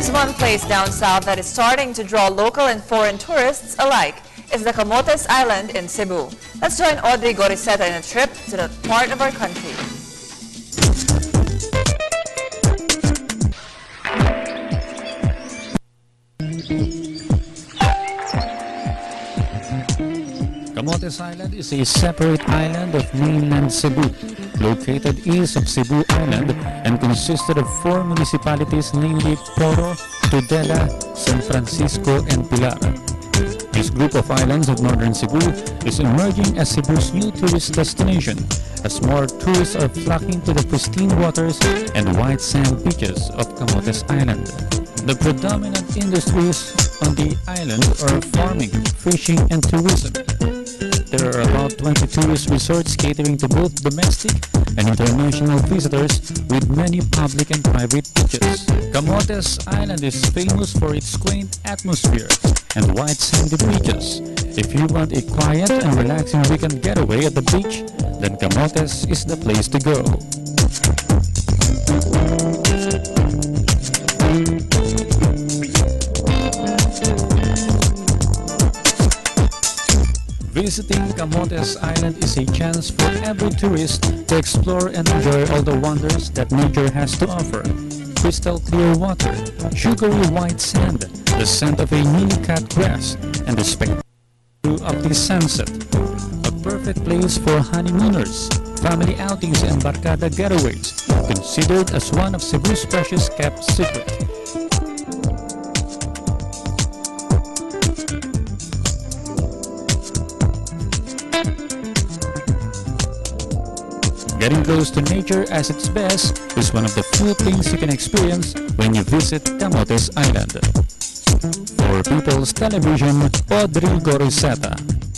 There's one place down south that is starting to draw local and foreign tourists alike. It's the Camotes Island in Cebu. Let's join Audrey Goriseta in a trip to that part of our country. Camotes Island is a separate island of mainland Cebu, located east of Cebu Island and consisted of 4 municipalities, namely Toro, Tudela, San Francisco, and Pilar. This group of islands of northern Cebu is emerging as Cebu's new tourist destination, as more tourists are flocking to the pristine waters and white sand beaches of Camotes Island. The predominant industries on the island are farming, fishing, and tourism. There are about 20 tourist resorts catering to both domestic and international visitors, with many public and private beaches. Camotes Island is famous for its quaint atmosphere and white sandy beaches. If you want a quiet and relaxing weekend getaway at the beach, then Camotes is the place to go. Visiting Camotes Island is a chance for every tourist to explore and enjoy all the wonders that nature has to offer. Crystal clear water, sugary white sand, the scent of a newly cut grass, and the spectacle of the sunset. A perfect place for honeymooners, family outings, and barkada getaways, considered as one of Cebu's precious kept secrets. Getting close to nature at its best is one of the few things you can experience when you visit Camotes Island. For People's Television, Audrey Goriseta.